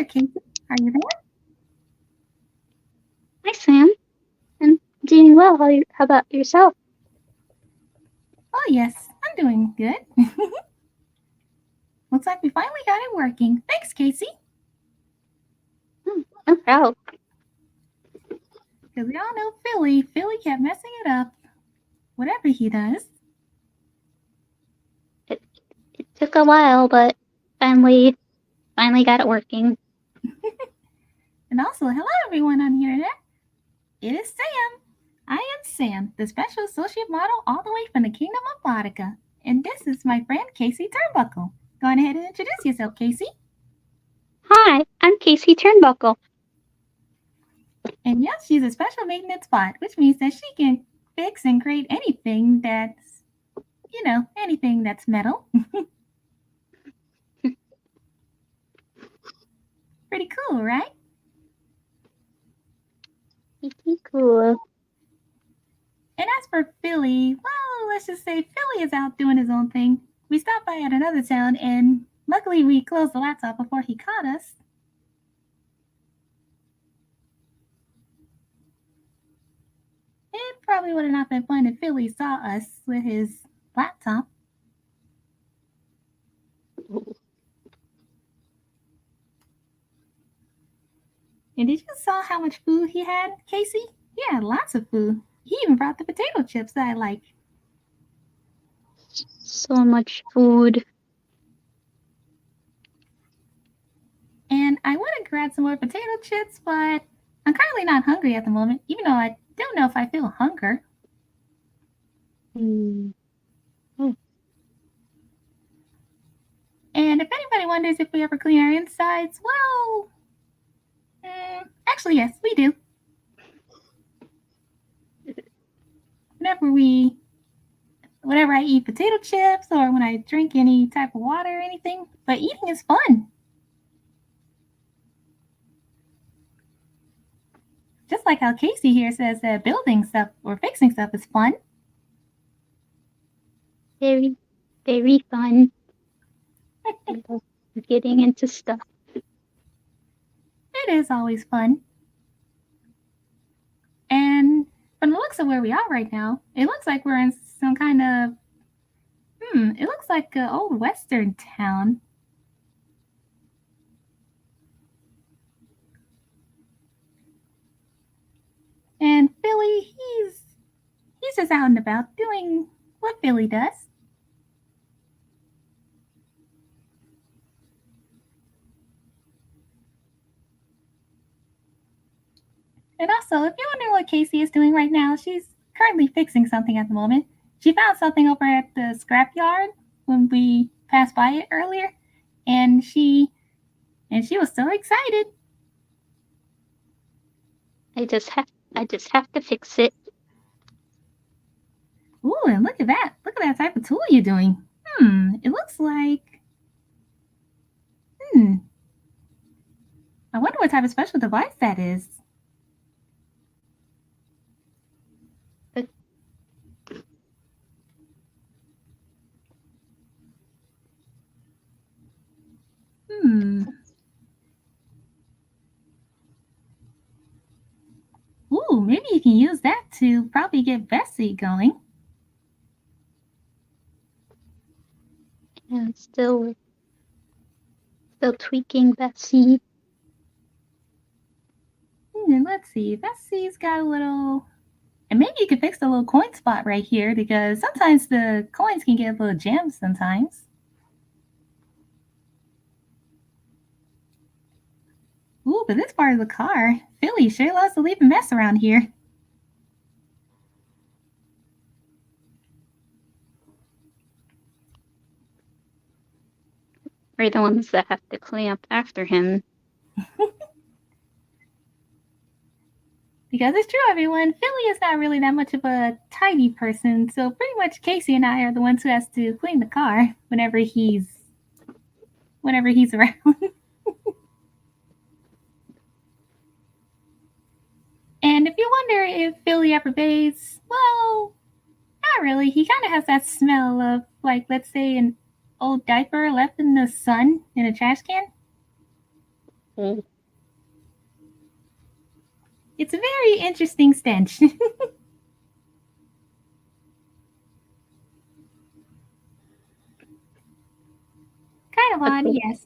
Casey. Are you there? Hi, Sam. I'm doing well. How about yourself? Oh, yes, I'm doing good. Looks like we finally got it working. Thanks, Casey. No problem. Because we all know Philly. Philly kept messing it up. Whatever he does. It took a while, but finally got it working. And also, hello everyone on the internet. It is Sam. I am Sam, the special associate model all the way from the Kingdom of Bodica. And this is my friend Casey Turnbuckle. Go on ahead and introduce yourself, Casey. Hi, I'm Casey Turnbuckle. And yes, she's a special maintenance bot, which means that she can fix and create anything that's, anything that's metal. Pretty cool, right? Pretty cool. And as for Philly, well, let's just say Philly is out doing his own thing. We stopped by at another town, and luckily we closed the laptop before he caught us. It probably would have not been fun if Philly saw us with his laptop. And did you saw how much food he had, Casey? He had lots of food. He even brought the potato chips that I like. So much food. And I would have grabbed some more potato chips, but I'm currently not hungry at the moment, even though I don't know if I feel hunger. Mm. And if anybody wonders if we ever clean our insides, well, actually, yes, we do. Whenever I eat potato chips or when I drink any type of water or anything, but eating is fun. Just like how Casey here says that building stuff or fixing stuff is fun. Very, very fun. Getting into stuff. It is always fun. And from the looks of where we are right now, it looks like we're in some kind of, it looks like an old western town. And Billy, he's just out and about doing what Billy does. And also, if you're wondering what Casey is doing right now, she's currently fixing something at the moment. She found something over at the scrapyard when we passed by it earlier, and she was so excited. I just have to fix it. Ooh, and look at that! Look at that type of tool you're doing. It looks like. I wonder what type of special device that is. Ooh, maybe you can use that to probably get Bessie going. And still tweaking Bessie. And let's see, Bessie's got a little. And maybe you could fix the little coin spot right here because sometimes the coins can get a little jammed sometimes. Ooh, but this part of the car, Philly sure loves to leave a mess around here. We're the ones that have to clean up after him. Because it's true, everyone, Philly is not really that much of a tidy person, so pretty much Casey and I are the ones who has to clean the car whenever he's around. And if you wonder if Philly ever bathes, well, not really. He kind of has that smell of, like, let's say, an old diaper left in the sun in a trash can. Oh, It's a very interesting stench. Kind of odd, okay. yes.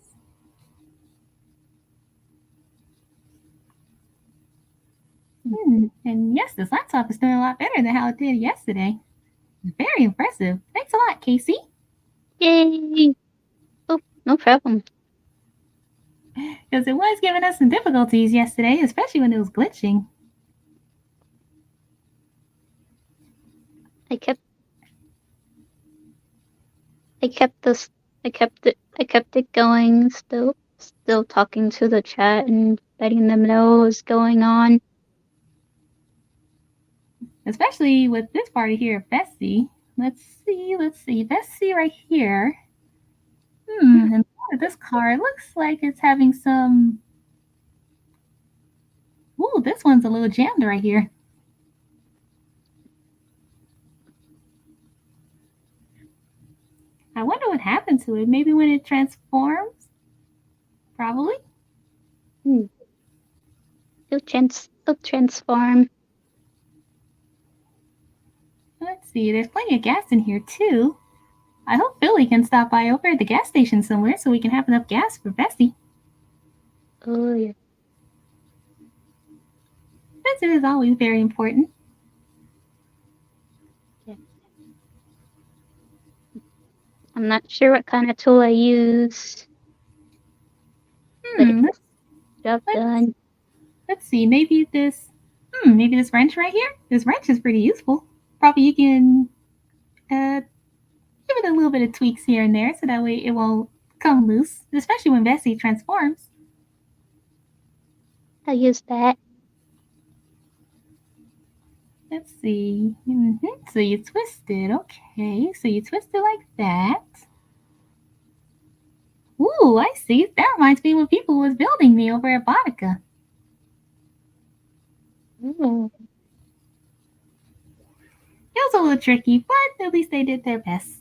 And yes, this laptop is doing a lot better than how it did yesterday. Very impressive. Thanks a lot, Casey. Yay! Oh, no problem. Because it was giving us some difficulties yesterday, especially when it was glitching. I kept I kept this I kept it going, still talking to the chat and letting them know what was going on. Especially with this party here of Bessie. Let's see. Bessie right here. And this car looks like it's having some. Ooh, this one's a little jammed right here. I wonder what happened to it. Maybe when it transforms? Probably. It'll transform. Let's see, there's plenty of gas in here too. I hope Billy can stop by over at the gas station somewhere so we can have enough gas for Bessie. Oh yeah. Since it is always very important. Yeah. I'm not sure what kind of tool I use, but it's job done. Let's see, maybe this wrench right here? This wrench is pretty useful. Probably you can give it a little bit of tweaks here and there so that way it won't come loose, especially when Bessie transforms. I'll use that. Let's see. So you twist it. Okay. So you twist it like that. Ooh, I see. That reminds me when people was building me over at Botica. Ooh. It was a little tricky, but at least they did their best.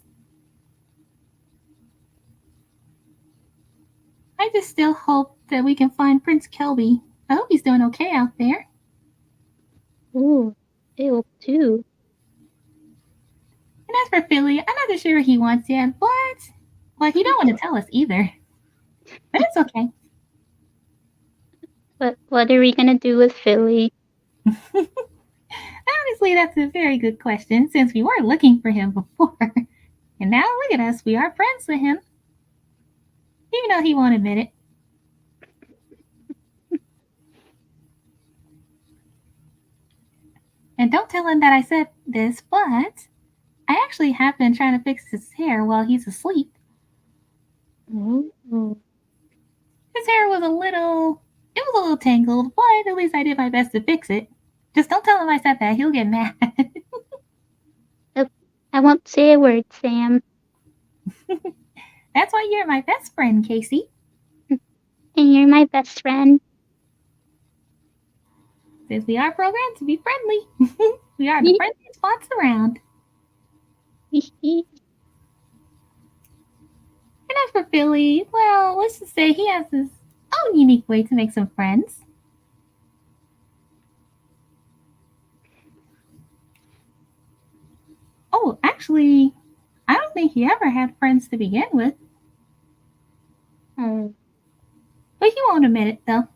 I just still hope that we can find Prince Kelby. I hope he's doing okay out there. Ooh, they will too. And as for Philly, I'm not sure what he wants yet, but he don't want to tell us either. But it's okay. But what are we gonna do with Philly? Honestly, that's a very good question since we were looking for him before. And now look at us, we are friends with him. Even though he won't admit it. And don't tell him that I said this, but I actually have been trying to fix his hair while he's asleep. Ooh. His hair was it was a little tangled, but at least I did my best to fix it. Just don't tell him I said that, he'll get mad. Oh, I won't say a word, Sam. That's why you're my best friend, Casey. And you're my best friend. Since we are programmed to be friendly, we are the friendliest spots around. And as for Billy, well, let's just say he has his own unique way to make some friends. Oh, actually, I don't think he ever had friends to begin with. Oh. But he won't admit it, though.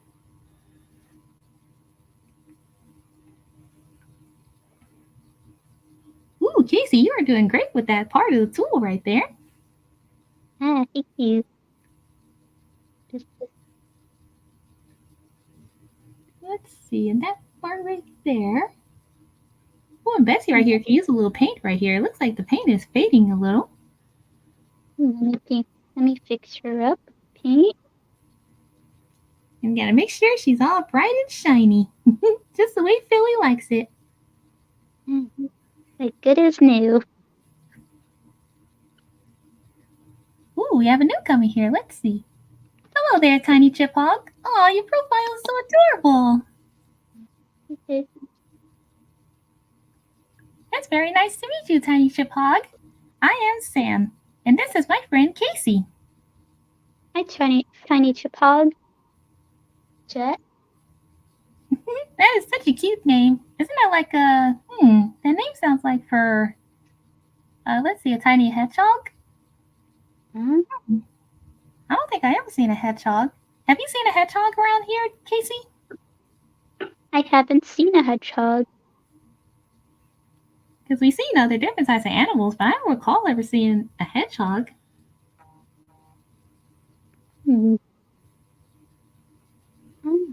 Ooh, Casey, you are doing great with that part of the tool right there. Ah, thank you. Let's see, and that part right there. Oh, and Bessie right here can use a little paint right here. It looks like the paint is fading a little. Let me fix her up. Paint. And gotta make sure she's all bright and shiny. Just the way Philly likes it. Like good as new. Ooh, we have a newcomer here. Let's see. Hello there, Tiny Chiphog. Aw, your profile is so adorable. It's very nice to meet you, Tiny Chiphog. I am Sam, and this is my friend Casey. Hi, Tiny Chiphog. Jet? That is such a cute name. Isn't that like a that name sounds like for let's see, a tiny hedgehog? Hmm? I don't think I ever seen a hedgehog. Have you seen a hedgehog around here, Casey? I haven't seen a hedgehog. Because we've seen other different types of animals, but I don't recall ever seeing a hedgehog. Hmm. Hmm.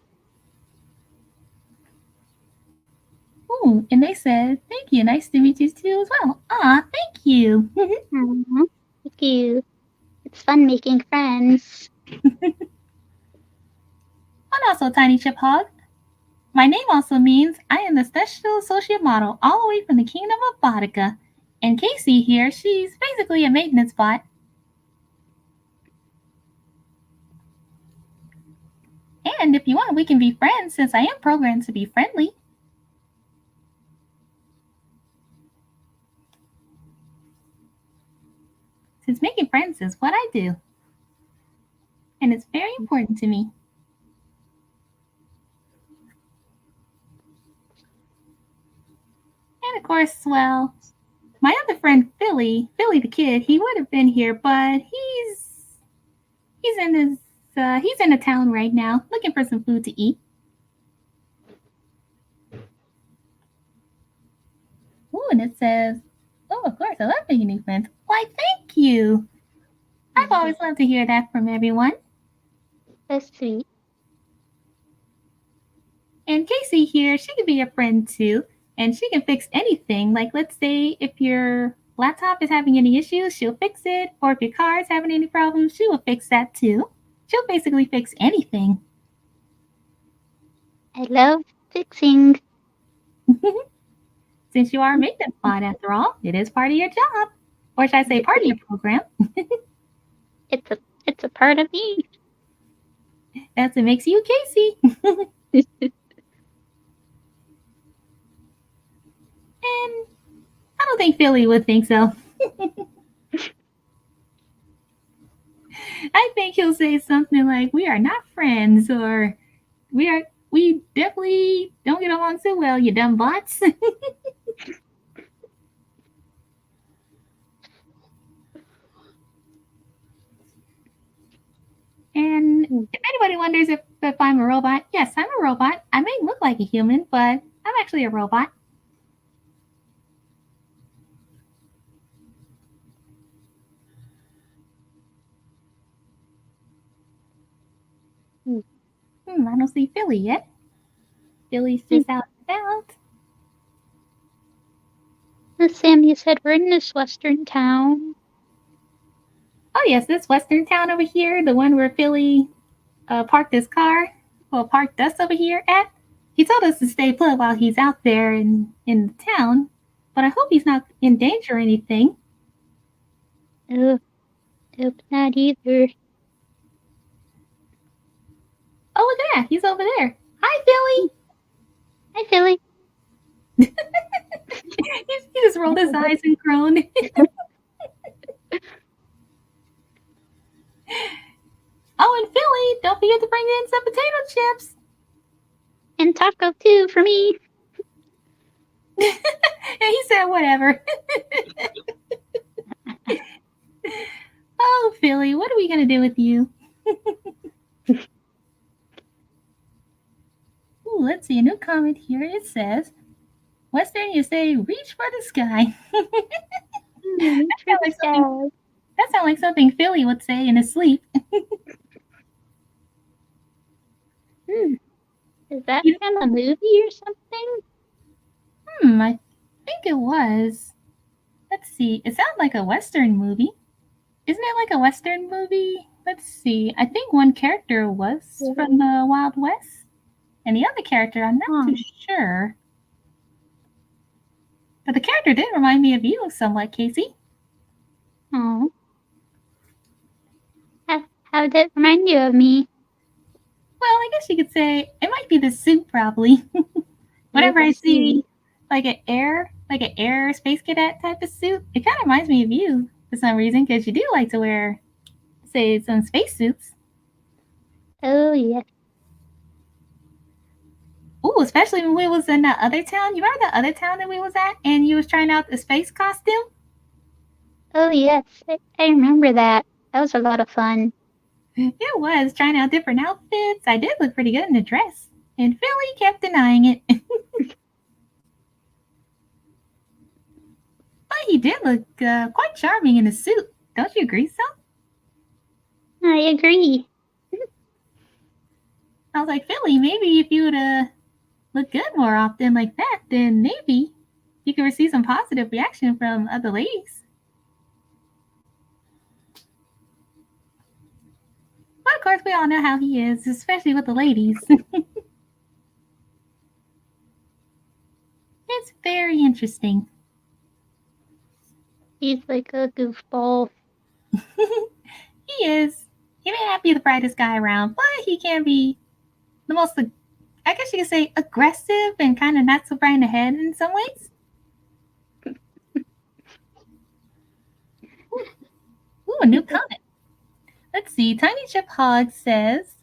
Ooh, and they said, thank you, nice to meet you too as well. Ah, thank you. Aw, thank you. It's fun making friends. I'm also Tiny Chip Hog. My name also means I am the special associate model all the way from the kingdom of Bodica. And Casey here, she's basically a maintenance bot. And if you want, we can be friends since I am programmed to be friendly. Since making friends is what I do. And it's very important to me. And of course, well, my other friend Philly the kid, he would have been here, but he's in his he's in the town right now looking for some food to eat. Ooh, and it says, "Oh, of course, I love making new friends." Why, thank you. I've always loved to hear that from everyone. That's sweet. And Casey here, she can be a friend too, and she can fix anything. Like, let's say if your laptop is having any issues, she'll fix it. Or if your car is having any problems, she will fix that too. She'll basically fix anything. I love fixing. Since you are a maintenance bot, after all, it is part of your job. Or should I say, part of your program? It's a part of me. That's what makes you Casey. And I don't think Philly would think so. I think he'll say something like, "We are not friends," or "We definitely don't get along so well, you dumb bots." And if anybody wonders if I'm a robot, yes, I'm a robot. I may look like a human, but I'm actually a robot. I don't see Philly yet. Philly's just out and about. Sam, you said we're in this western town. Oh yes, this western town over here, the one where Philly parked his car, well, parked us over here at. He told us to stay put while he's out there in the town, but I hope he's not in danger or anything. Oh, hope not either. Oh, look at that, he's over there. Hi, Hi, Philly. Philly. He just rolled his eyes and groaned. Oh, and Philly, don't forget to bring in some potato chips. And taco too for me. And he said, whatever. Oh, Philly, what are we going to do with you? Ooh, let's see, a new comment here. It says, Western, you say, reach for the sky. Reach for the sky. That sounds like something Philly would say in his sleep. Is that from a movie or something? I think it was. Let's see. It sounds like a Western movie. Isn't it like a Western movie? Let's see. I think one character was from the Wild West, and the other character, I'm not too sure. But the character did remind me of you somewhat, Casey. Oh. How did it remind you of me? Well, I guess you could say it might be the suit, probably. Whenever I see like an air space cadet type of suit, it kind of reminds me of you for some reason because you do like to wear, say, some space suits. Oh, yes. Ooh, especially when we was in that other town. You remember that other town that we was at, and you was trying out the space costume? Oh yes, I remember that. That was a lot of fun. It was trying out different outfits. I did look pretty good in the dress, and Philly kept denying it. But he did look quite charming in a suit. Don't you agree, so? I agree. I was like, Philly, maybe if you would look good more often like that, then maybe you could receive some positive reaction from other ladies. But of course, we all know how he is, especially with the ladies. It's very interesting. He's like a goofball. He is. He may not be the brightest guy around, but he can be the most, I guess you could say, aggressive and kind of not so bright in the head in some ways. Ooh, a new comment. Let's see. Tiny Chip Hog says,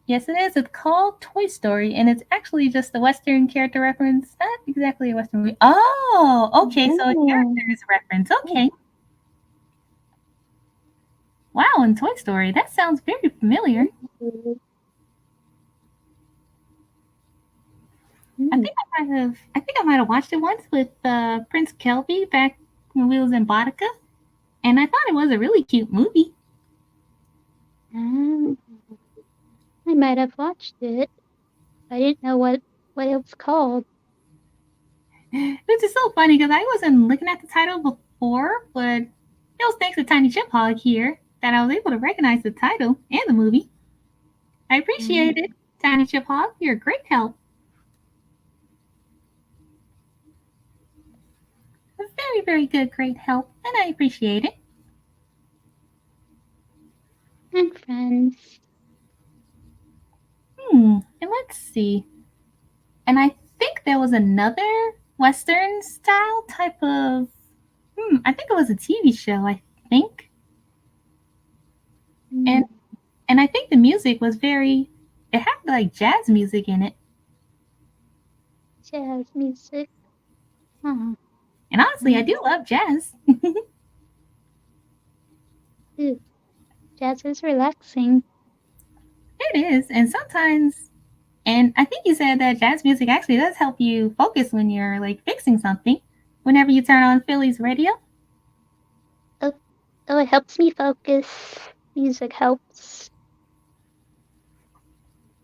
yes, it is. It's called Toy Story, and it's actually just a Western character reference. Not exactly a Western movie. Oh, okay. So a character's reference. Okay. Wow, in Toy Story. That sounds very familiar. I think I might have watched it once with Prince Kelby back when we was in Boudica, and I thought it was a really cute movie. Um, I might have watched it. I didn't know what it was called. Which is so funny because I wasn't looking at the title before, but it was thanks to Tiny Chip Hog here that I was able to recognize the title and the movie. I appreciate it, Tiny Chip Hog. You're a great help. A very, very good, great help, and I appreciate it. And friends. And let's see. And I think there was another Western style type of. I think it was a TV show. I think, and and I think the music was very. It had like jazz music in it. Jazz music. Oh, And honestly, I do love jazz. Ooh, jazz is relaxing. It is, and sometimes, and I think you said that jazz music actually does help you focus when you're like fixing something. Whenever you turn on Philly's radio, Oh, it helps me focus. Music helps.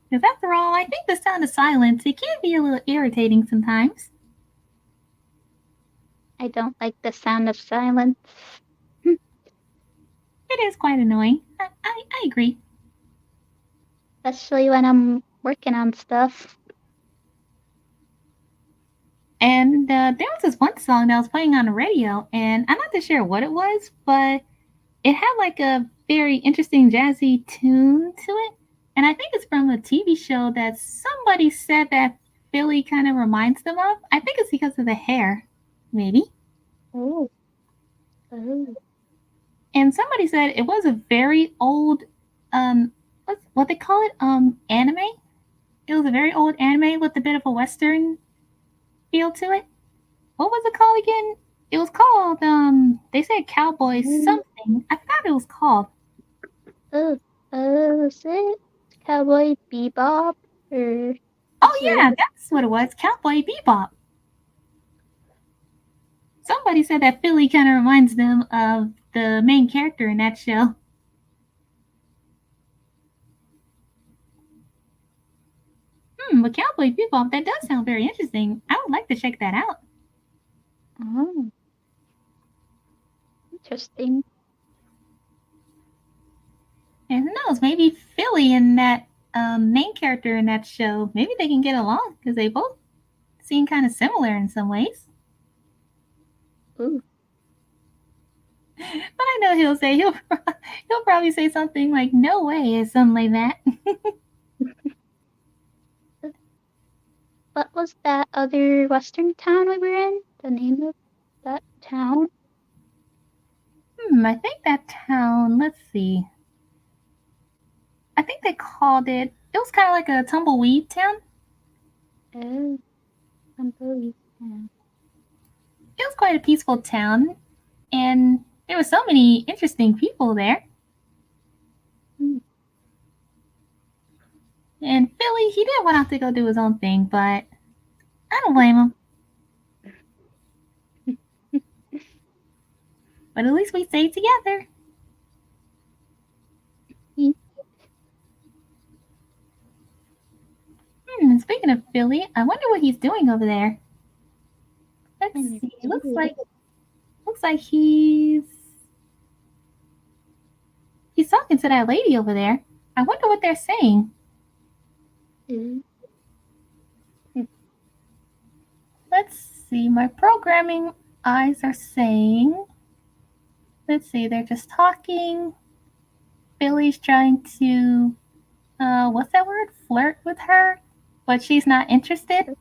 because after all, I think the sound of silence it can be a little irritating sometimes. I don't like the sound of silence. It is quite annoying. I agree. Especially when I'm working on stuff. And there was this one song that was playing on the radio, and I'm not too sure what it was, but it had like a very interesting jazzy tune to it. And I think it's from a TV show that somebody said that Philly kind of reminds them of. I think it's because of the hair, maybe. Oh. Oh. And somebody said it was a very old, what they call it, anime. It was a very old anime with a bit of a western feel to it. What was it called again? It was called they said cowboy something. I forgot it was called. Is it Cowboy Bebop? Or Oh is it? yeah, that's what it was. Cowboy Bebop. Somebody said that Philly kind of reminds them of the main character in that show. But Cowboy Bebop, that does sound very interesting. I would like to check that out. Oh, interesting. And who knows, maybe Philly and that main character in that show, maybe they can get along because they both seem kind of similar in some ways. Ooh. But I know he'll say he'll probably say something like "No way" or something like that. What was that other western town we were in? The name of that town? I think that town. Let's see. I think they called it. It was kind of like a tumbleweed town. Oh, completely. It was quite a peaceful town, and there were so many interesting people there. Mm. And Philly, he did want out to go do his own thing, but I don't blame him. But at least we stayed together. Speaking of Philly, I wonder what he's doing over there. Let's And see. too. Looks like he's talking to that lady over there. I wonder what they're saying. Mm. Let's see. My programming eyes are saying. Let's see. They're just talking. Billy's trying to what's that word? Flirt with her, but she's not interested.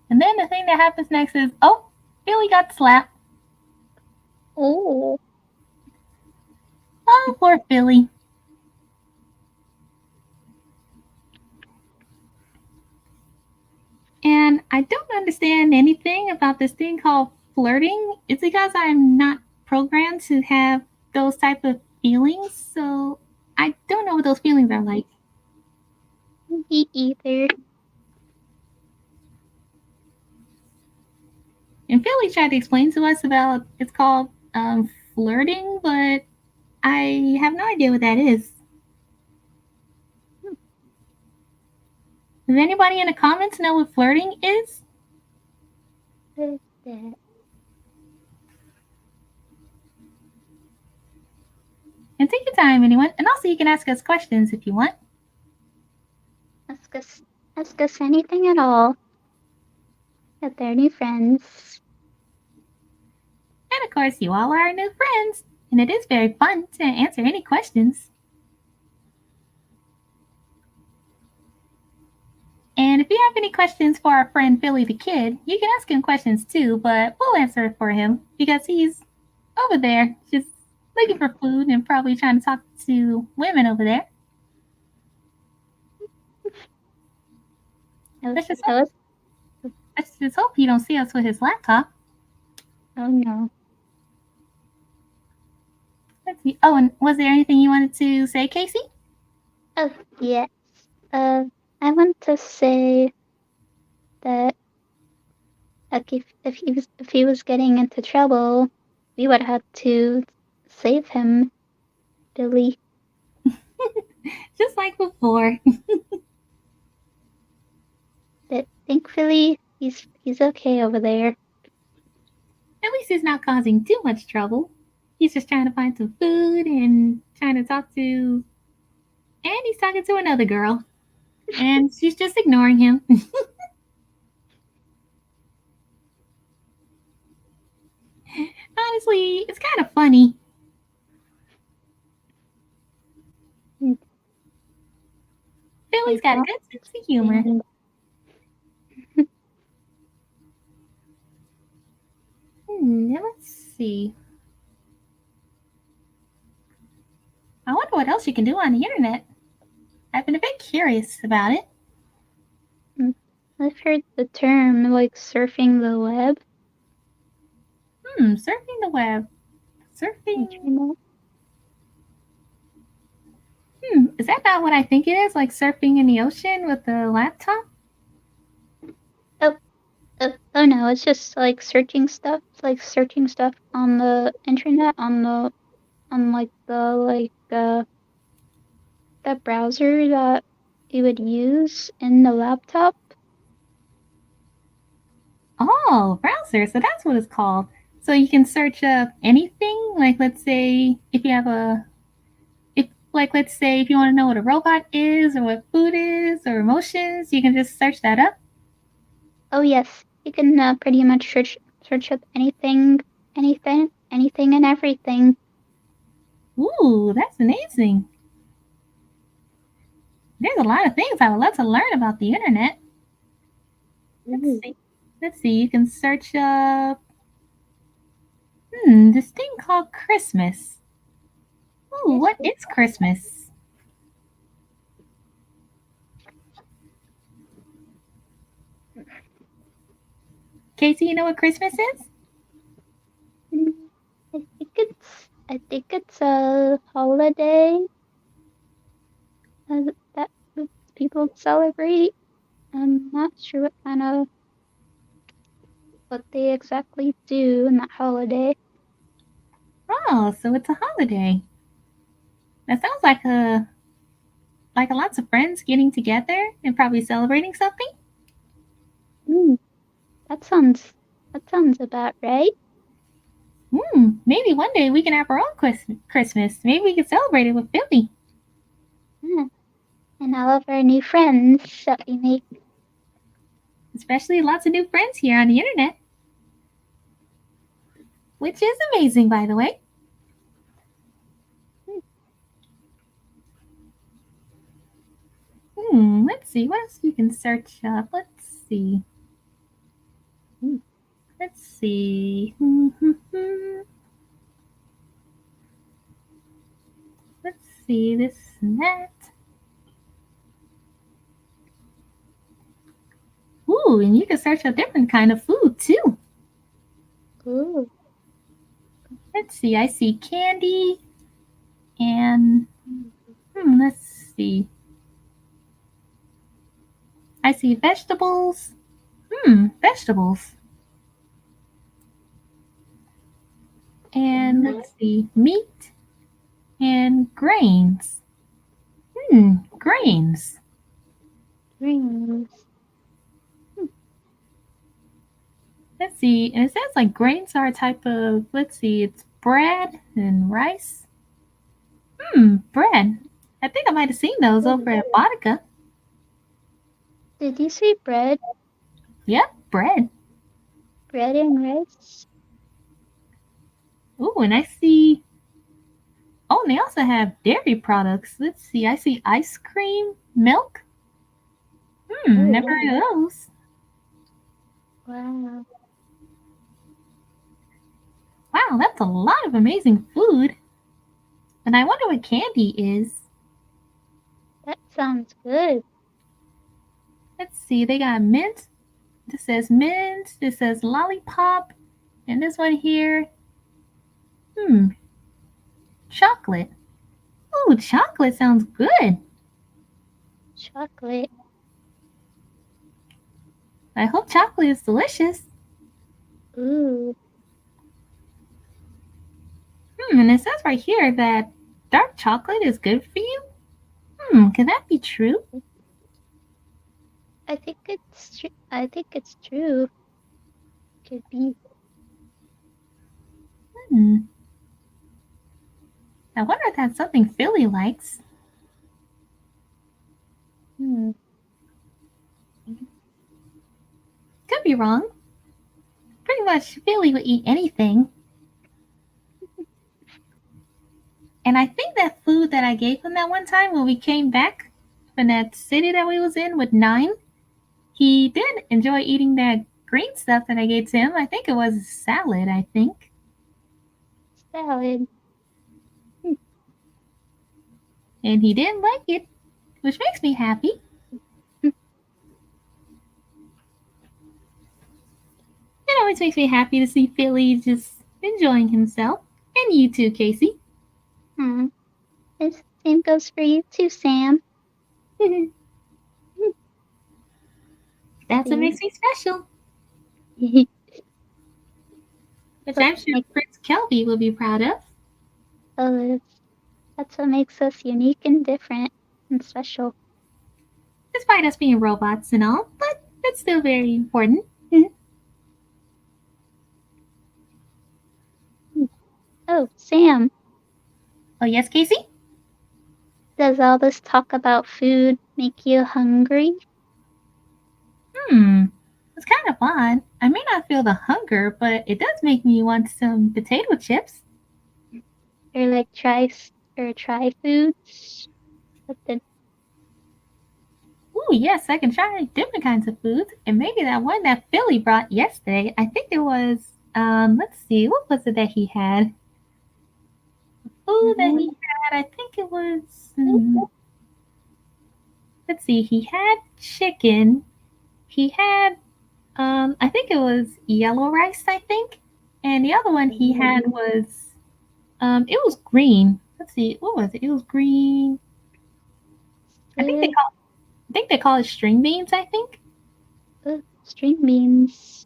And then the thing that happens next is, oh, Billy got slapped. Oh. Oh, poor Billy. And I don't understand anything about this thing called flirting. It's because I'm not programmed to have those type of feelings, so I don't know what those feelings are like. Me either. And Philly tried to explain to us about it's called flirting, but I have no idea what that is. Does anybody in the comments know what flirting is? What's that? And take your time, anyone. And also, you can ask us questions if you want. Ask us, ask us anything at all. If they're new friends. And of course, you all are our new friends. And it is very fun to answer any questions. And if you have any questions for our friend Billy the Kid, you can ask him questions too, but we'll answer it for him because he's over there just looking for food and probably trying to talk to women over there. I was, Let's just I hope, was, let's just hope he don't see us with his laptop. oh no. Let's see. Oh, and was there anything you wanted to say, Casey? Oh, yes. Uh, I want to say that if he was getting into trouble, we would have to save him, Billy. Just like before. But thankfully, he's okay over there. At least he's not causing too much trouble. He's just trying to find some food and trying to talk to. And he's talking to another girl. And she's just ignoring him. Honestly, it's kind of funny. Mm. Billy's I got a don't good sense of humor. understand. Let's see. I wonder what else you can do on the internet. I've been a bit curious about it. Mm. I've heard the term like surfing the web. Surfing the web. Surfing. Internet. Is that not what I think it is? Like surfing in the ocean with a laptop? Oh, oh no, it's just like searching stuff. It's like searching stuff on the internet on like the browser that you would use in the laptop. Oh, browser. So that's what it's called. So you can search up anything. Like let's say if you have a if like let's say if you want to know what a robot is or what food is or emotions, you can just search that up. Oh yes, you can pretty much search up anything and everything. Ooh, that's amazing. There's a lot of things I would love to learn about the internet. Let's Ooh, see. Let's see. You can search up this thing called Christmas. Ooh, yes, what is Christmas? Casey, you know what Christmas is? Mm, I think it's a holiday that people celebrate. I'm not sure what they exactly do in that holiday. Oh, so it's a holiday. That sounds like a lots of friends getting together and probably celebrating something. Mm, that sounds that sounds about right. Maybe one day we can have our own Christmas. Maybe we can celebrate it with Billy. Yeah. And all of our new friends that we make. Especially lots of new friends here on the internet, which is amazing, by the way. Mm, Let's see what else you can search up. See. mm, Let's see. Let's see this and that. Ooh, and you can search a different kind of food too. Ooh. Let's see. I see candy and let's see. I see vegetables. Vegetables. And Mm, let's see, meat and grains. Grains. Dreams. Mm, Let's see, and it says like grains are a type of, let's see, it's bread and rice. Bread. I think I might have seen those ooh. over at Vodka. Did you say bread? Yep, bread. Bread and rice? Ooh, and I see, oh, and they also have dairy products. Let's see, I see ice cream, milk. Never Oh, heard of those. wow. Wow, that's a lot of amazing food. And I wonder what candy is. That sounds good. Let's see, they got mint. This says mint. This says lollipop. And this one here, hmm, chocolate. Ooh, chocolate sounds good. Chocolate. I hope chocolate is delicious. Ooh. And it says right here that dark chocolate is good for you. Can that be true? I think it's true. Could be. Hmm. I wonder if that's something Philly likes. Hmm. Could be wrong. Pretty much Philly would eat anything. And I think that food that I gave him that one time when we came back from that city that we was in with Nine, he did enjoy eating that green stuff that I gave to him. I think it was salad, I think. Salad. Hmm. And he didn't like it, which makes me happy. It always makes me happy to see Philly just enjoying himself. And you too, Casey. Hmm. The same goes for you too, Sam. That's what See? makes me special, which What I'm sure makes Prince Kelby will be proud of, us, that's what makes us unique and different and special. despite us being robots and all, but that's still very important. Hmm. Oh, Sam, Oh, yes, Casey? does all this talk about food make you hungry? Hmm, it's kind of odd. I may not feel the hunger, but it does make me want some potato chips. Or like try foods? But then, Ooh, yes, I can try different kinds of foods. And maybe that one that Philly brought yesterday, I think it was, let's see, what was it that he had? Food that he mm, had, I think it was, let's see, he had chicken, he had I think it was yellow rice, I think. And the other one he had was it was green. Let's see, what was it? It was green. I think they Uh, call I think they call it string beans, I think. string beans.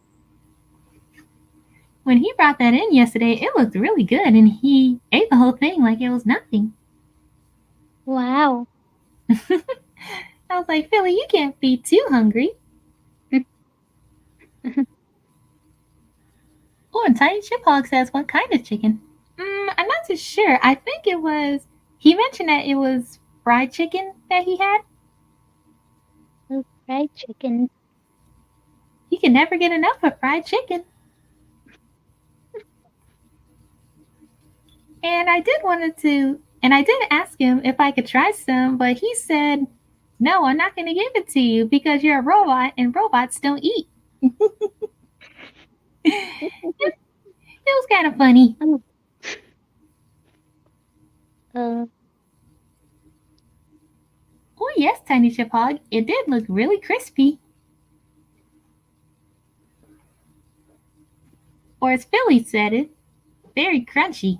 When he brought that in yesterday, it looked really good and he ate the whole thing like it was nothing. Wow. I was like, Philly, you can't be too hungry. Oh, and Tiny Chip Hog says, what kind of chicken? I'm not too sure. I think it was, he mentioned that it was fried chicken that he had. Fried chicken. He can never get enough of fried chicken. And I did ask him if I could try some, but he said, no, I'm not going to give it to you because you're a robot and robots don't eat. It was kind of funny. Oh, uh, Oh, yes, Tiny Chip Hog, it did look really crispy. Or as Philly said it, very crunchy.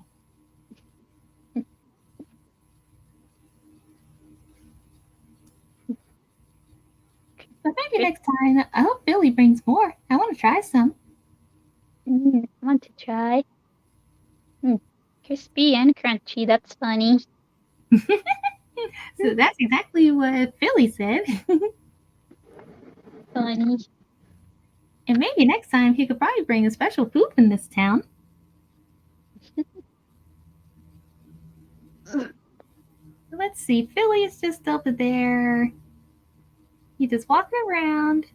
So maybe crisp. next time, I hope Philly brings more. I want to try some. I want to try. Mm, crispy and crunchy. That's funny. So that's exactly what Philly said. Funny. And maybe next time he could probably bring a special food from this town. Let's see, Philly is just over there. He's just walking around,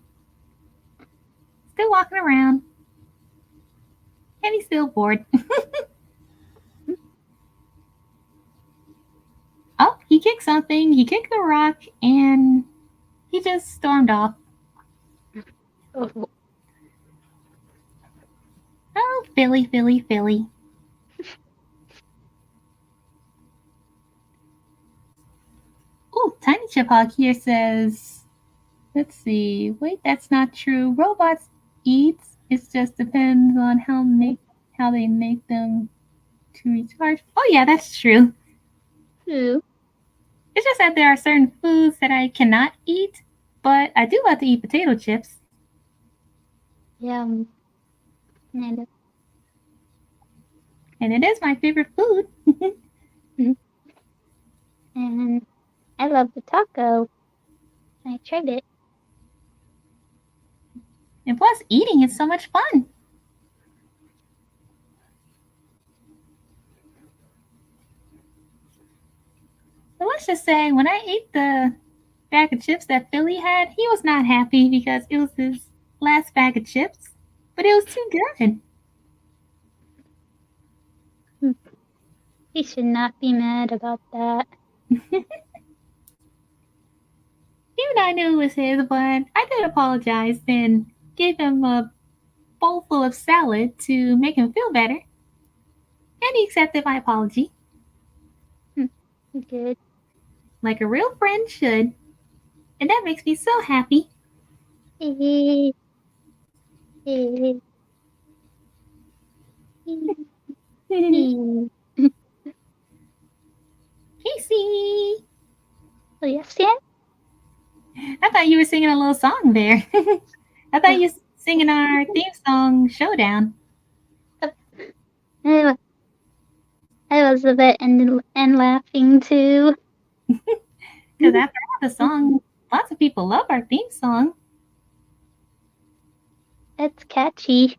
still walking around, and he's still bored. Oh, he kicked something, he kicked the rock, and he just stormed off. Oh, Oh, Philly, Philly, Philly. Oh, Tiny Chip Hog here says, let's see, wait, that's not true. Robots eat, it just depends on how they make them to recharge. Oh yeah, that's true. ooh, It's just that there are certain foods that I cannot eat, but I do love to eat potato chips. yum. And, And it is my favorite food. and I love the taco. I tried it. And plus, eating is so much fun. So let's just say when I ate the bag of chips that Philly had, he was not happy because it was his last bag of chips, but it was too good. Mm, he should not be mad about that. Even I knew it was his, but I did apologize and gave him a bowl full of salad to make him feel better, and he accepted my apology Hmm, good. like a real friend should, and that makes me so happy. Eh, eh, eh. Casey, Oh, yes, Sam? I thought you were singing a little song there. I thought you were singing our theme song, Showdown. I I was a bit and laughing too. Because after all, the song, lots of people love our theme song, It's catchy.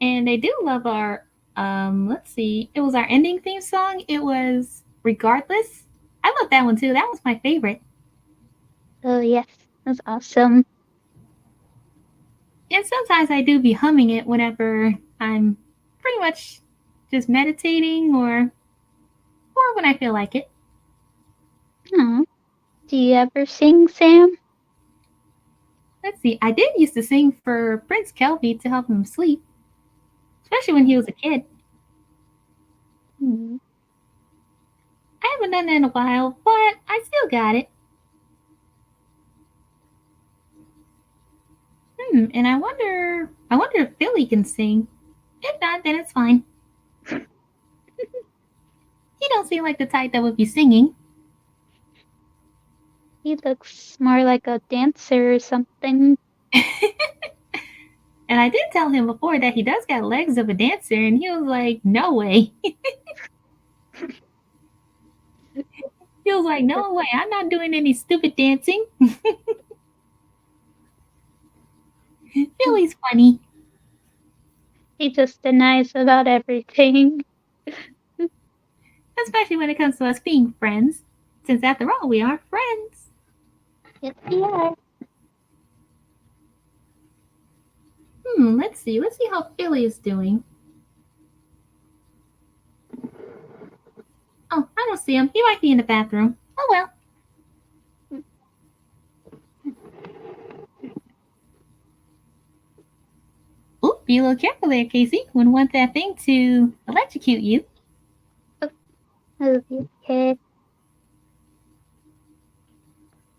and they do love our. Let's see, it was our ending theme song. It was Regardless. I love that one too. That was my favorite. Oh, yes, that's awesome. And sometimes I do be humming it whenever I'm pretty much just meditating or when I feel like it. Oh, do you ever sing, Sam? Let's see, I did used to sing for Prince Kelby to help him sleep, especially when he was a kid. Hmm. I haven't done that in a while, but I still got it. And I wonder if Billy can sing. If not, then it's fine. He don't seem like the type that would be singing. He looks more like a dancer or something. And I did tell him before that he does got legs of a dancer, and he was like, "No way." He was like, "No way, I'm not doing any stupid dancing." Billy's funny, He just denies about everything. especially when it comes to us being friends, since after all, we are friends. Yes, we are. Let's see. Let's see how Billy is doing. Oh, I don't see him. He might be in the bathroom. Oh well. Oop, be a little careful there, Casey. Wouldn't want that thing to electrocute you. Okay.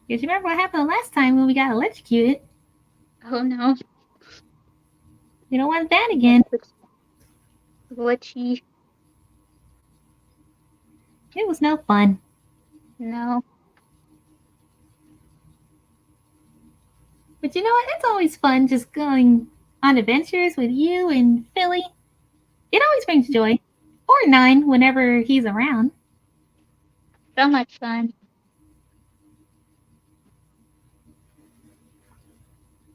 Because you remember what happened last time when we got electrocuted? Oh no. You don't want that Yes, again. it's glitchy. It was no fun. No. But you know what? It's always fun just going on adventures with you and Philly. It always brings joy. Or Nine whenever he's around. So much fun.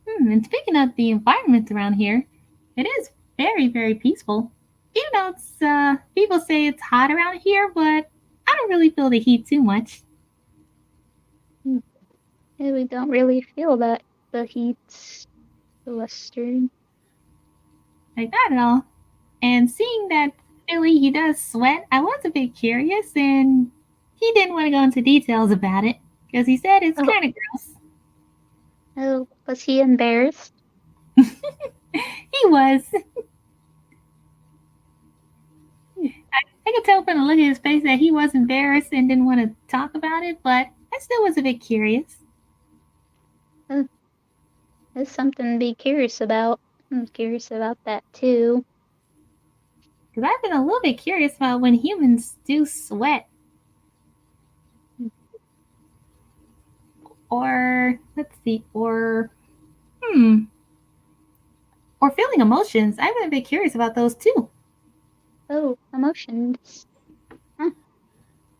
And speaking of the environment around here, it is very, very peaceful. Even though people say it's hot around here, but I don't really feel the heat too much. We don't really feel that the heat's western. Like not at all. And seeing that Philly, he does sweat, I was a bit curious, and he didn't want to go into details about it because he said it's Oh, kind of gross. was he embarrassed? He was. I could tell from the look at his face that he was embarrassed and didn't want to talk about it, but I still was a bit curious. That's something to be curious about. I'm curious about that too. Because I've been a little bit curious about when humans do sweat. Or, let's see, hmm, or feeling emotions. I've been a bit curious about those too. Oh, emotions. Huh.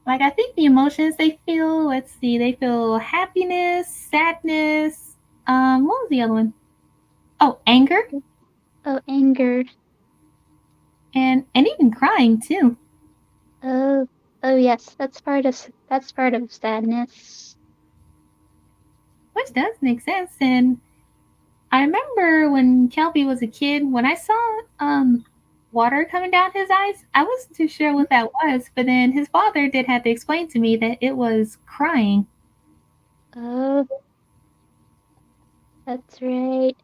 Like, I think the emotions they feel, let's see, they feel happiness, sadness. What was the other one? Oh, anger Oh, anger. and even crying too, Oh, oh yes, that's part of sadness. which does make sense. And I remember when Kelby was a kid, when I saw water coming down his eyes, I wasn't too sure what that was, but then his father did have to explain to me that it was crying. Oh, that's right.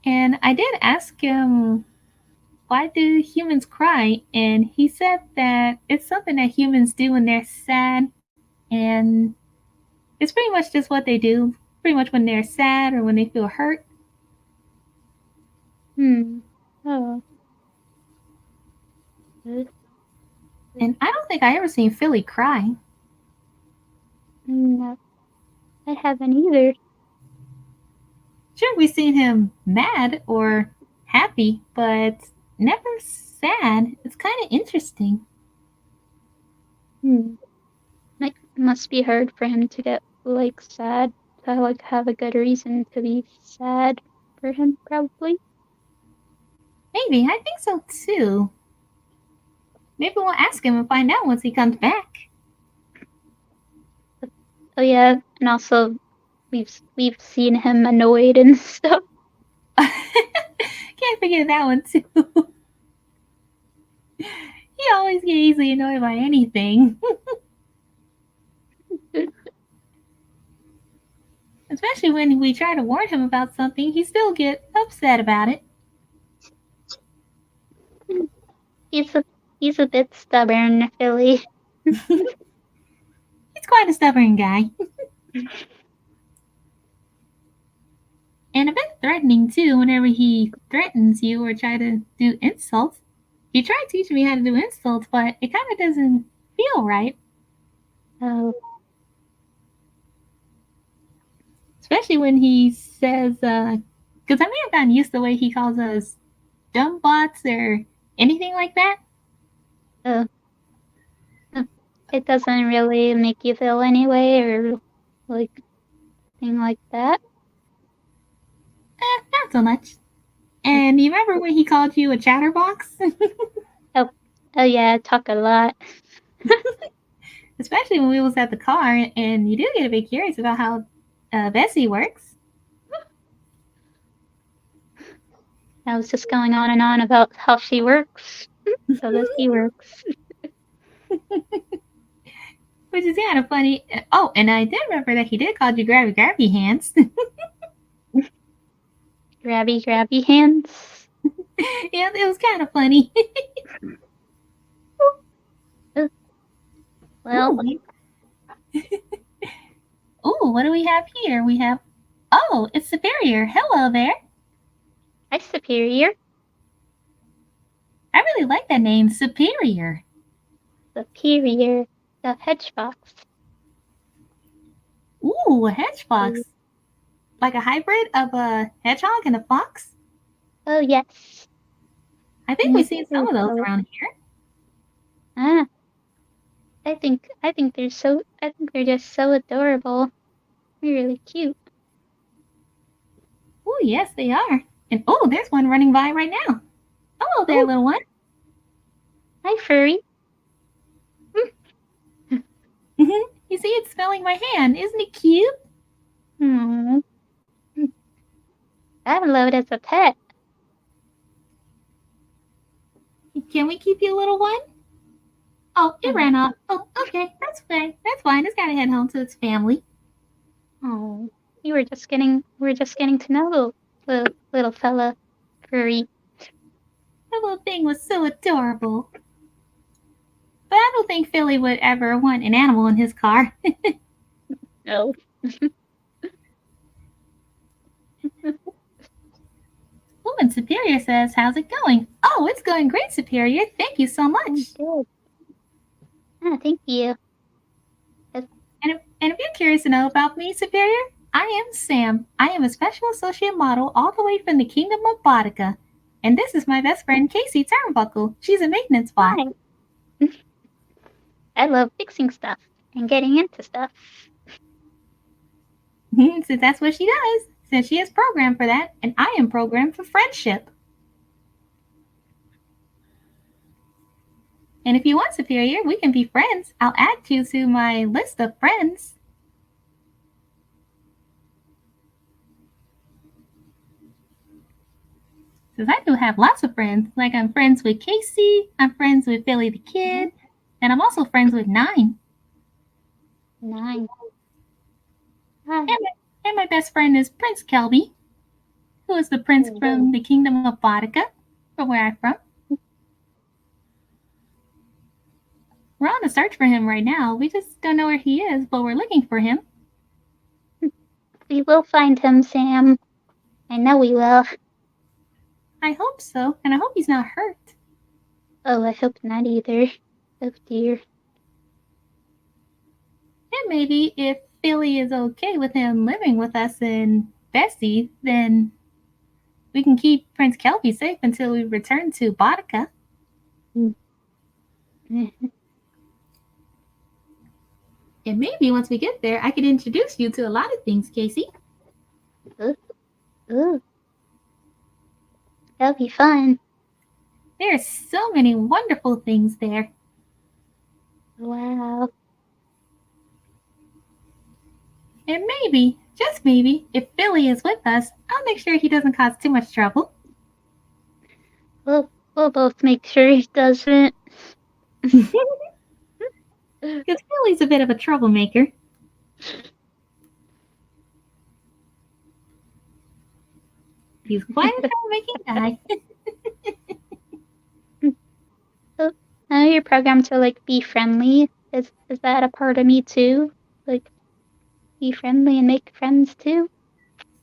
And I did ask him, why do humans cry? And he said that it's something that humans do when they're sad, and it's pretty much just what they do, pretty much when they're sad or when they feel hurt. Hmm. Oh. And I don't think I ever seen Philly cry. No, I haven't either. Sure, we've seen him mad or happy, but never sad. It's kind of interesting. Hmm. Like, must be hard for him to get like sad. To like have a good reason to be sad for him, probably. Maybe, I think so too. Maybe we'll ask him and find out once he comes back. Oh yeah, and also we've seen him annoyed and stuff. Can't forget that one too. He always gets easily annoyed by anything, especially when we try to warn him about something. He still get upset about it. he's a he's a bit stubborn, Philly. He's quite a stubborn guy. and a bit threatening too whenever he threatens you or try to do insults. He tried teaching me how to do insults, but it kind of doesn't feel right. Oh, Especially when he says, because I may have gotten used to the way he calls us dumb bots or anything like that. oh, it doesn't really make you feel anyway, or like thing like that. Not so much. And you remember when he called you a chatterbox? Oh, oh yeah, I talk a lot. Especially when we was at the car, and you do get a bit curious about how Bessie works. I was just going on and on about how she works, how does he works. Which is kind of funny. Oh, and I did remember that he did call you grabby grabby hands. Grabby, grabby hands. Yeah, it was kind of funny. Well, Ooh, what do we have here? We have, oh, it's Superior. Hello there. hi, Superior. I really like that name, Superior. Superior, the hedgehog. Ooh, a hedge fox. Like a hybrid of a hedgehog and a fox? Oh yes. I think we've seen some of those around here. Ah, I think they're just so adorable. They're really cute. Ooh, yes, they are. And oh, there's one running by right now. Hello there, Oh, little one. hi, furry. You see, it's smelling my hand. Isn't it cute? Hmm. I'd love it as a pet. Can we keep you, little one? Oh, it Hmm. ran off. Oh, okay, that's fine. That's fine. It's got to head home to its family. Oh, we were just getting to know little fella, furry. That little thing was so adorable. But I don't think Philly would ever want an animal in his car. Oh. Ooh, and Superior says, how's it going? Oh, it's going great, Superior. Thank you so much. Good. Ah, thank you. And if you're curious to know about me, Superior, I am Sam. I am a special associate model all the way from the Kingdom of Bodica. And this is my best friend, Casey Turnbuckle. She's a maintenance bot. Hi. I love fixing stuff and getting into stuff. Since that's what she does. Since she is programmed for that, and I am programmed for friendship. And if you want, Superior, we can be friends. I'll add you to my list of friends. Because I do have lots of friends. Like I'm friends with Casey, I'm friends with Billy the Kid, and I'm also friends with Nine. 9. Hi. And my best friend is Prince Kelby, who is the prince from the Kingdom of Bodica, from where I'm from. We're on a search for him right now. We just don't know where he is, but we're looking for him. We will find him, Sam. I know we will. I hope so, and I hope he's not hurt. Oh, I hope not either. Oh dear. And maybe if Philly is okay with him living with us and Bessie, then we can keep Prince Kelby safe until we return to Bodica. And maybe once we get there, I could introduce you to a lot of things, Casey. Ooh. That'll be fun. There are so many wonderful things there. Wow. And maybe, just maybe, if Billy is with us, I'll make sure he doesn't cause too much trouble. We'll both make sure he doesn't. Because Billy's a bit of a troublemaker. He's quite a troublemaking guy. So now you're programmed to like be friendly. Is that a part of me too? Like be friendly and make friends too?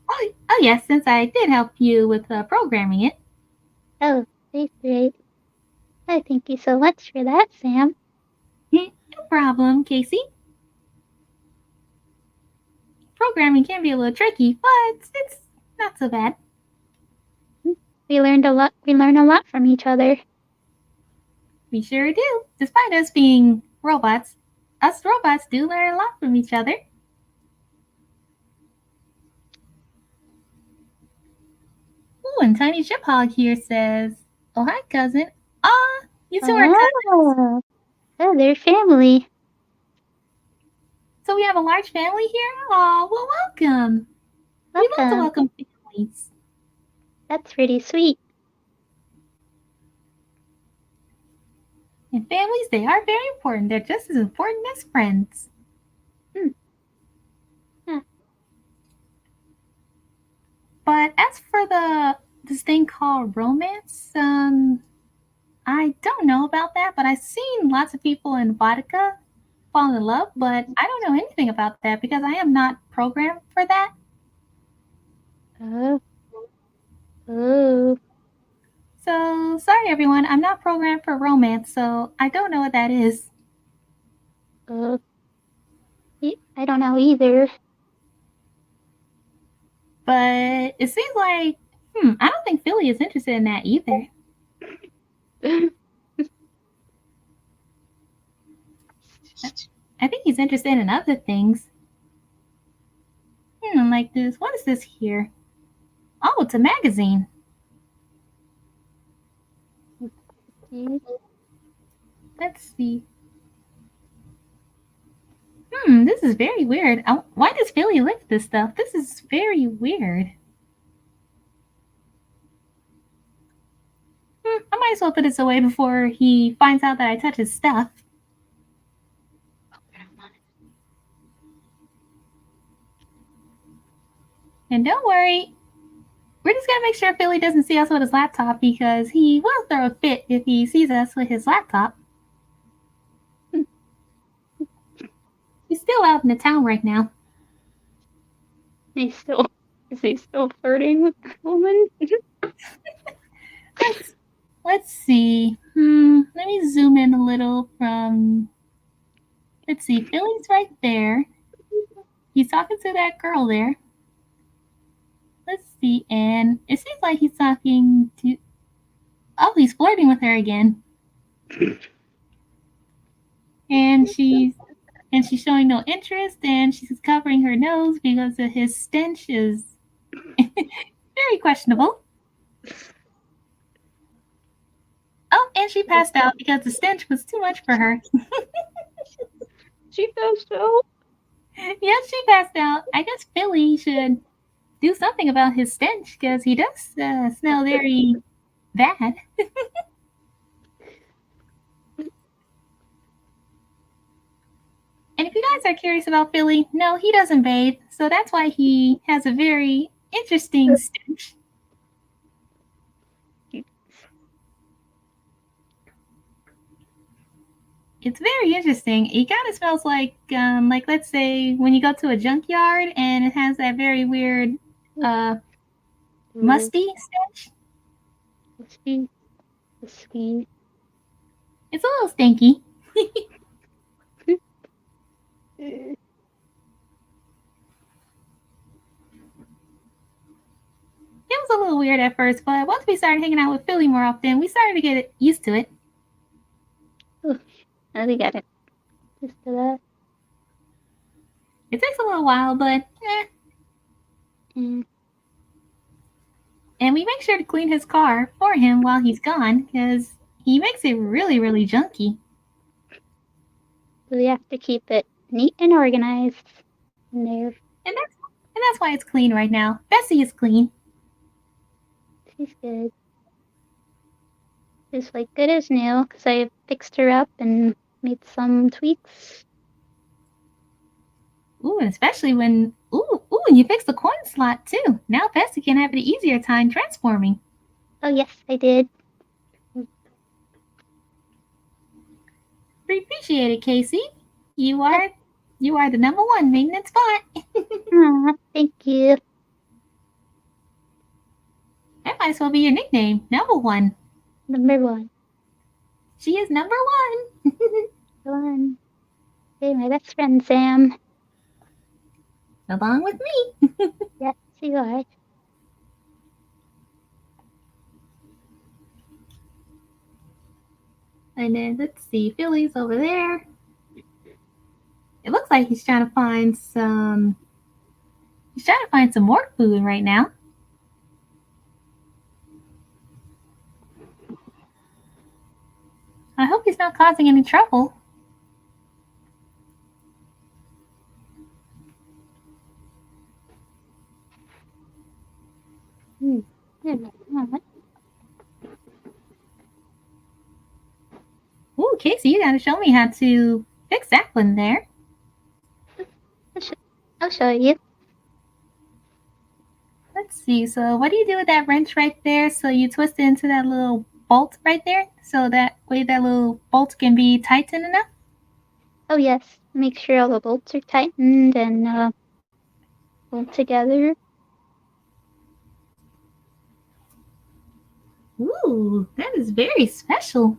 Oh yes, since I did help you with programming it. Oh, that's great. I thank you so much for that, Sam. No problem, Casey. Programming can be a little tricky, but it's not so bad. We learned a lot. We learn a lot from each other. We sure do. Despite us being robots, us robots do learn a lot from each other. Ooh, and Tiny Chip Hog here says, "Oh hi, cousin. Ah, you two are cousins. Oh, oh, they're family. So we have a large family here. Oh, well, welcome. We love to Welcome. welcome families. That's pretty sweet. And families, they are very important. They're just as important as friends. Hmm. Huh. But as for this thing called romance, I don't know about that. But I've seen lots of people in vodka fall in love, but I don't know anything about that because I am not programmed for that. Oh, oh, So sorry, everyone. I'm not programmed for romance, so I don't know what that is. oh. I don't know either. But it seems like, I don't think Philly is interested in that either. I think he's interested in other things. Like this. What is this here? Oh, it's a magazine. Let's see. This is very weird. Why does Philly lift this stuff? This is very weird. I might as well put this away before he finds out that I touch his stuff. And don't worry, we're just gonna make sure Philly doesn't see us with his laptop because he will throw a fit if he sees us with his laptop. He's still out in the town right now. Is he still flirting with that woman? Let's see. Let me zoom in a little from. Let's see. Philly's right there. He's talking to that girl there. Let's see, and it seems like he's talking to. Oh, he's flirting with her again, and she's showing no interest, and she's covering her nose because of his stench is very questionable. Oh, and she passed out because the stench was too much for her. She does so. Yes, she passed out. I guess Philly should do something about his stench because he does smell very bad. And if you guys are curious about Philly, no, he doesn't bathe, so that's why he has a very interesting stench. It's very interesting. It kind of smells like let's say when you go to a junkyard and it has that very weird, uh, musty stench. Whiskey. It's a little stinky. It was a little weird at first, but once we started hanging out with Philly more often, we started to get used to it. I think I got it. Just to that. It takes a little while, but Mm. And we make sure to clean his car for him while he's gone because he makes it really, really junky. We have to keep it neat and organized in there. And that's why it's clean right now. Bessie is clean. She's good. She's like good as new because I fixed her up and made some tweaks. Ooh, and especially when and you fixed the coin slot too. Now Bessie can have an easier time transforming. Oh yes, I did. We appreciate it, Casey. You are you are the number one maintenance bot. Thank you. That might as well be your nickname, number one. Number one. She is number one. One. Hey, my best friend Sam. Along with me. Yes, you are. And then let's see, Philly's over there. It looks like he's trying to find some. He's trying to find some more food right now. I hope he's not causing any trouble. Hmm. Ooh, Casey, you gotta show me how to fix that one there. I'll show you. Let's see. So, what do you do with that wrench right there? So you twist it into that little bolt right there, so that way that little bolt can be tightened enough. Oh yes, make sure all the bolts are tightened and bolt together. Ooh, that is very special.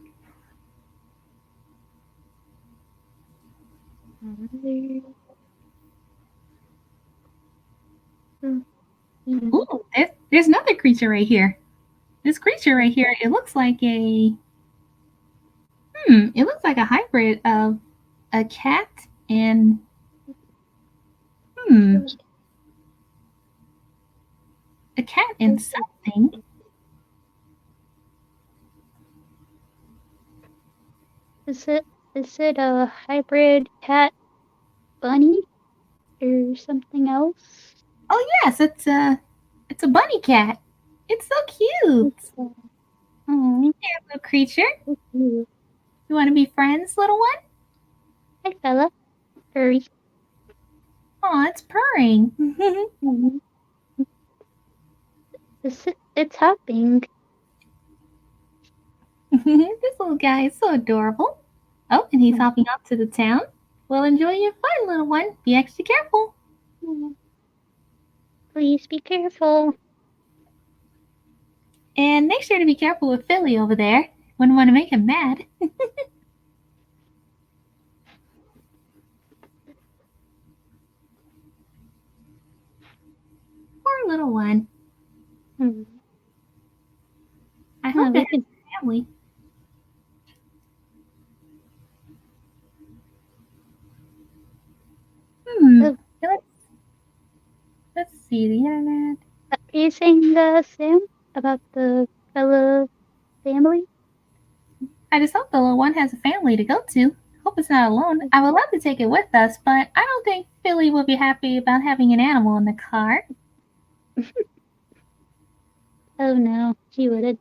Ooh, there's another creature right here. This creature right here, it looks like it looks like a hybrid of a cat and hmm, a cat and something. Is it a hybrid cat bunny or something else? Oh yes, it's a bunny cat. It's so cute. Oh, Hey, little creature. so cute. You want to be friends, little one? Hi, fella. Furry. Aw, it's purring. Mhm. It's hopping. This little guy is so adorable. Oh, and he's hopping off to the town. Well, enjoy your fun, little one. Be extra careful. Please be careful. And make sure to be careful with Philly over there. Wouldn't want to make him mad. Poor little one. I hope We it has can. a family. Hmm. Oh, Let's see the internet. are you saying, Sam, about the fella family? I just hope the little one has a family to go to. Hope it's not alone. I would love to take it with us, but I don't think Philly will be happy about having an animal in the car. Oh no, he wouldn't.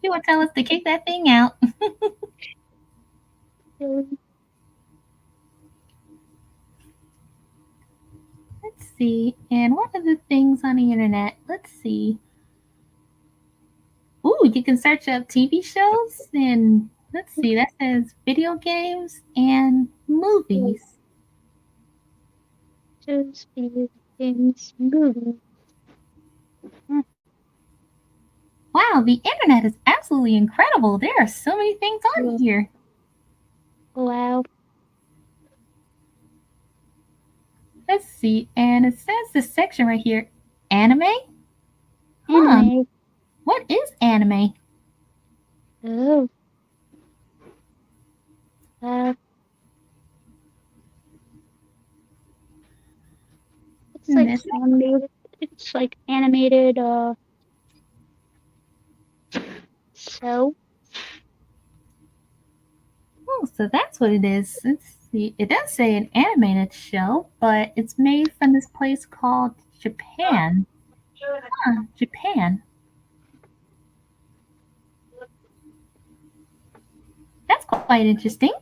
He will tell us to kick that thing out. Let's see. And what are the things on the internet? Let's see. Ooh, you can search up TV shows and let's see. That says video games and movies. Just video games, movies. Wow, the internet is absolutely incredible. There are so many things on here. Wow. Let's see. And it says this section right here anime? Huh. Anime. What is anime? Oh. Uh, it's like This, animated. It's like animated. So. oh, so that's what it is. Let's see. It does say an animated show, but it's made from this place called Japan. Huh, Japan. That's quite interesting.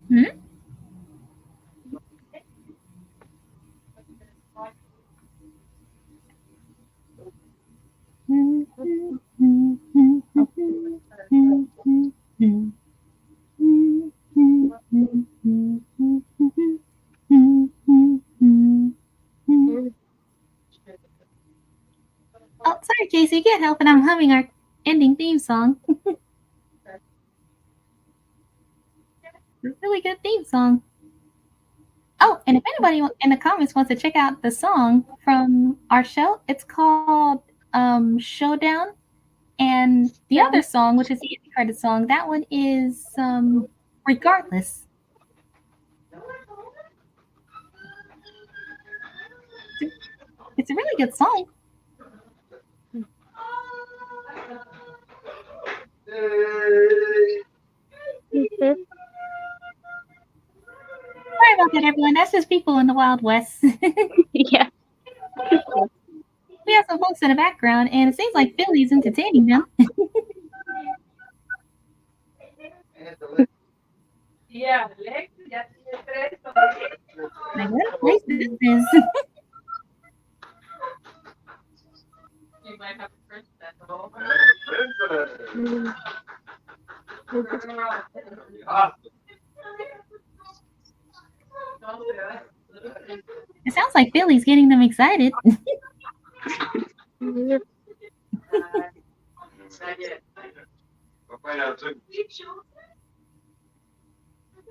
Hmm? you can't help it. I'm humming our ending theme song. It's a really good theme song. Oh, and if anybody in the comments wants to check out the song from our show, it's called Showdown. And the other song, which is the end credit song, that one is Regardless. It's a really good song. Sorry about that, everyone. That's just people in the Wild West. Yeah. We have some folks in the background, and it seems like Philly's entertaining them. Like, what a place this is. It sounds like Philly's getting them excited.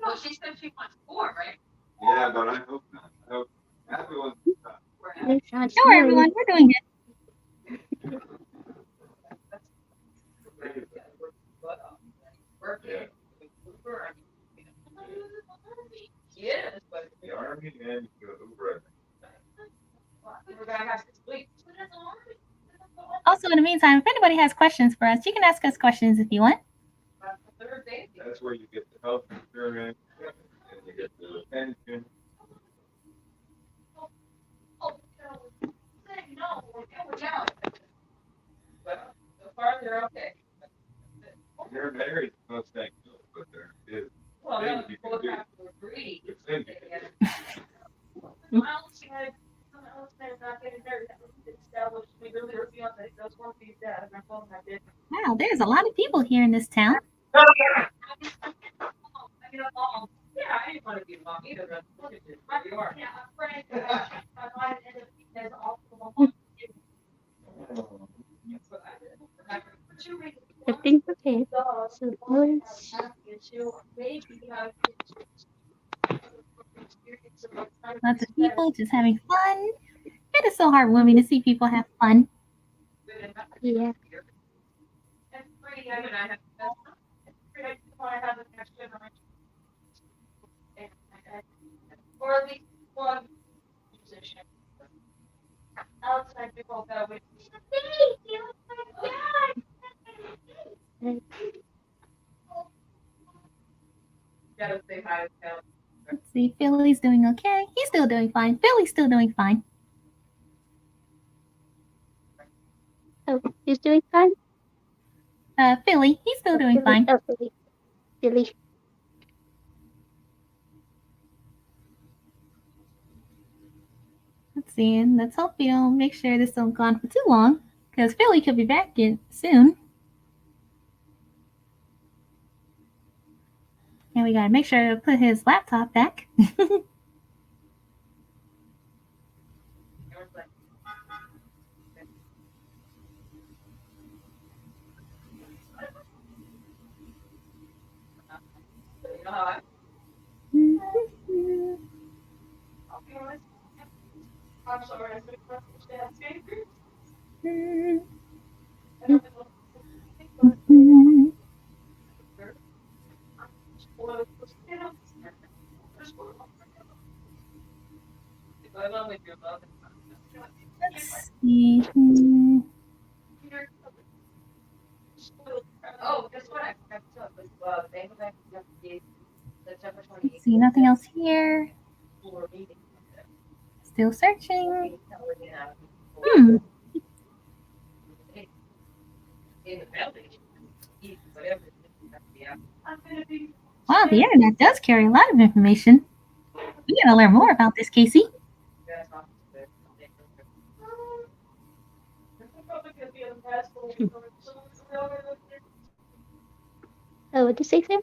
Well, she said she wants 4, right? Yeah, but I hope not. I hope everyone's Don't worry, everyone. We're doing good. Yes, but the army and Uber. We're gonna have to sleep. Also, in the meantime, if anybody has questions for us, you can ask us questions if you want. That's where you get the health insurance, and you get the pension. But so far they're okay. They're married, most thank you, but there is. Well, no, you both have to agree. Wow, there's a lot of people here in this town. Yeah, I didn't want to be long either, but look at this. You are. Yeah, I'm afraid I might end up as awful. Everything's okay. So let's... Lots of people just having fun. It is so heartwarming to see people have fun. Yeah. Or at least one musician. Outside people that would gotta say hi to Cal. Let's see, Philly's doing okay. He's still doing fine. Philly's still doing fine. Oh, he's doing fine? Philly, he's still doing fine. Oh, Philly. Let's see, and let's hope we don't make sure this don't go on for too long, because Philly could be back in soon. And we gotta make sure to put his laptop back. I'm sorry, I think Let's see. Oh, guess what? I forgot to tell you. Let's see, nothing else here. Still searching. Wow, the internet does carry a lot of information. We gotta learn more about this, Casey. Oh, what did you say, Sam?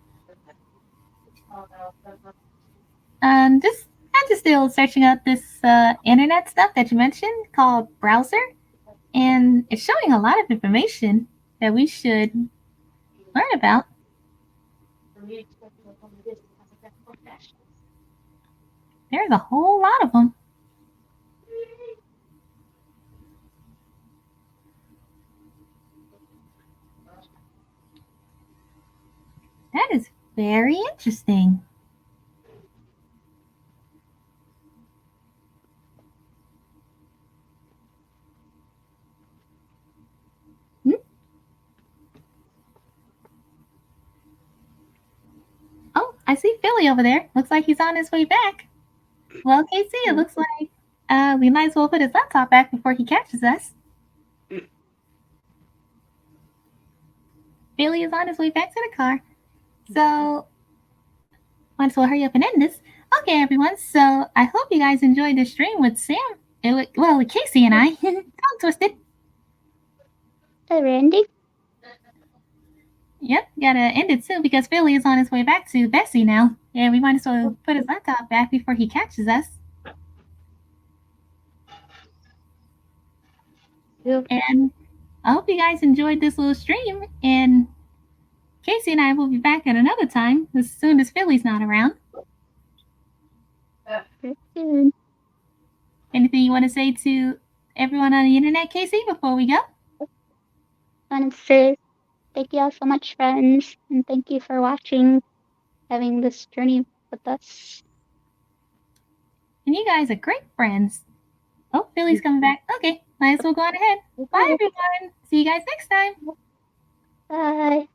I'm just still searching out this internet stuff that you mentioned called browser. And it's showing a lot of information that we should learn about. There's a whole lot of them. That is very interesting. Oh, I see Philly over there. Looks like he's on his way back. Well, Casey, it looks like we might as well put his laptop back before he catches us. Philly is on his way back to the car. So, might as well hurry up and end this. Okay, everyone. So, I hope you guys enjoyed the stream with Sam. With Casey and I. Tongue twisted. Randy? Yep, gotta end it soon because Philly is on his way back to Bessie now. And we might as well put his laptop back before he catches us. Yep. And I hope you guys enjoyed this little stream. And Casey and I will be back at another time as soon as Philly's not around. Anything you want to say to everyone on the internet, Casey, before we go? I want to say thank you all so much, friends, and thank you for watching, having this journey with us. And you guys are great friends. Oh, Philly's coming back. Okay, might as well go on ahead. Bye, everyone. See you guys next time. Bye.